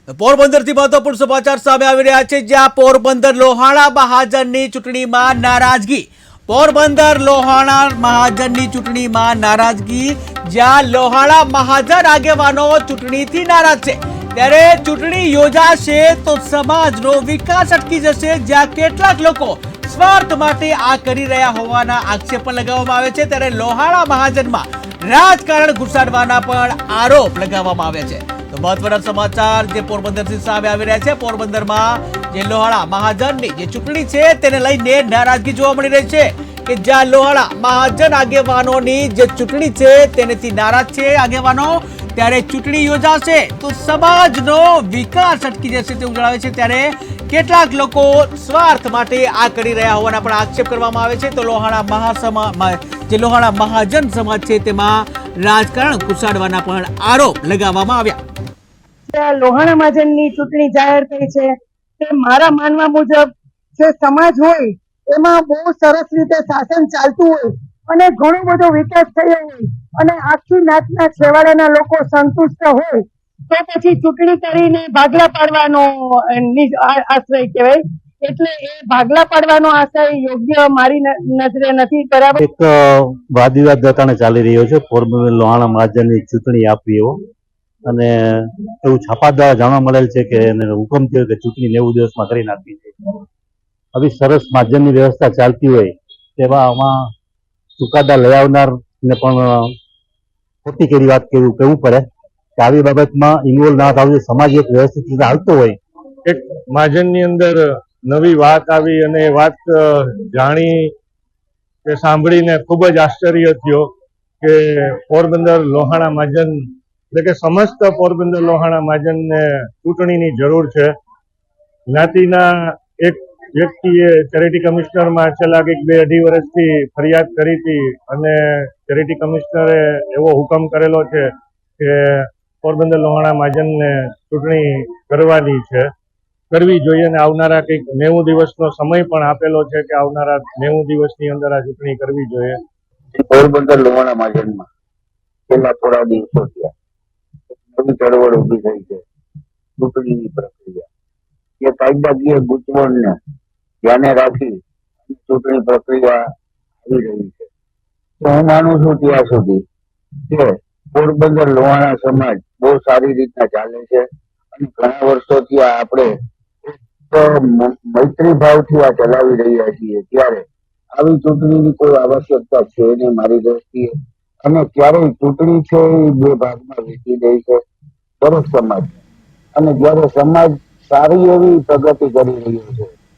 પોરબંદરથી મહત્વપૂર્ણ સમાચાર સામે આવી રહ્યા છે, જ્યાં પોરબંદર લોહાણા મહાજનની ચૂંટણીમાં નારાજગી. પોરબંદર લોહાણા મહાજનની ચૂંટણીમાં નારાજગી, જ્યાં લોહાણા મહાજન આગેવાનો ચૂંટણીથી નારાજ છે. ત્યારે ચૂંટણી યોજાશે તો સમાજનો વિકાસ અટકી જશે, જ્યાં કેટલાક લોકો સ્વાર્થ માટે આ કરી રહ્યા હોવાના આક્ષેપ પણ લગાવવામાં આવે છે. ત્યારે લોહાણા મહાજનમાં રાજકારણ ઘુસાડવાના પણ આરોપ લગાવવામાં આવ્યા છે. તો મહત્વના સમાચાર જે પોરબંદરથી સામે આવી રહ્યા છે. પોરબંદરમાં જે લોહાણા મહાજનની જે ચૂંટણી છે તેને લઈને નારાજગી જોવા મળી રહી છે, કે જ્યાં લોહાણા મહાજન આગેવાનોની જે ચૂંટણી છે તેનાથી નારાજ છે આગેવાનો. ત્યારે ચૂંટણી યોજાશે તો સમાજનો વિકાસ અટકી જશે તેવું જણાવે છે. ત્યારે કેટલાક લોકો સ્વાર્થ માટે આ કરી રહ્યા હોવાના પણ આક્ષેપ કરવામાં આવે છે. તો જે લોહાણા મહાજન સમાજ છે તેમાં રાજકારણ ઘુસાડવાના પણ આરોપ લગાવવામાં આવ્યા. લોહાણા મહાજનની ચૂંટણી જાહેર થઈ છે તે મારા માનવા મુજબ જે સમાજ હોય એમાં બહુ સરસ રીતે શાસન ચાલતું હોય અને ઘણો બધો વિકાસ થયો હોય અને આખી નાતના છેવાડાના લોકો સંતુષ્ટ હોય તો પછી ચૂંટણી કરીને ભાગલા પાડવાનો આશ્રય કહેવાય. એટલે એ ભાગલા પાડવાનો આશય યોગ્ય મારી નજરે નથી. બરાબર. એક વાદ વિવાદ દતાણે ચાલી રહ્યો છે પોરબંદર લોહાણા મહાજનની ચૂંટણી આપવી એવો, અને એવું છાપા દ્વારા જાણવા મળેલ છે કે એને હુકમ થયો કે ચૂંટણી 90 દિવસમાં કરી નાખવી છે. આવી સરસ મહાજનની વ્યવસ્થા ચાલતી હોય તેવા આમાં ચુકાદા લઈ આવનારને પણ ખોટી કેવી વાત કહેવું પડે કે આવી બાબતમાં ઇન્વોલ્વ ના થવું જોઈએ. સમાજ એક વ્યવસ્થિત રીતે હાલતો હોય, એક મહાજનની અંદર નવી વાત આવી અને એ વાત જાણી કે સાંભળીને ખૂબ જ આશ્ચર્ય થયો કે પોરબંદર લોહાણા મહાજન એટલે કે સમસ્ત પોરબંદર લોહાણા મહાજનને ચૂંટણીની જરૂર છે. જ્ઞાતિના એક વ્યક્તિએ ચેરિટી કમિશનરમાં છેલ્લા કંઈક 2-2.5 વર્ષથી ફરિયાદ કરી હતી અને ચેરિટી કમિશનરે એવો હુકમ કરેલો છે કે પોરબંદર લોહાણા મહાજનને ચૂંટણી કરવી જોઈએ અને આવનારા કંઈક 90 દિવસનો સમય પણ આપેલો છે કે આવનારા 90 દિવસની અંદર આ ચૂંટણી કરવી જોઈએ. પોરબંદર લોહાણા મહાજનમાં છેલ્લા થોડા દિવસો થયા નવી ચળવળ ઉભી થઈ છે. ચૂંટણીની પ્રક્રિયા એ કાયદાકીય ગૂંચવણને ધ્યાને રાખી ચૂંટણી પ્રક્રિયા આવી રહી છે. તો હું માનું છું ત્યાં સુધી કે પોરબંદર લોહાણા સમાજ બહુ સારી રીતના ચાલે છે અને ઘણા વર્ષોથી આપણે મૈત્રી ભાવથી આ ચલાવી રહ્યા છીએ. ત્યારે આવી ચૂંટણીની કોઈ આવશ્યકતા છે નહીં મારી દ્રષ્ટિએ. અને ક્યારેય ચૂંટણી છે એ 2 ભાગમાં વેચી દે છે દરેક સમાજ. અને જયારે સમાજ સારી એવી પ્રગતિ કરી રહ્યો છે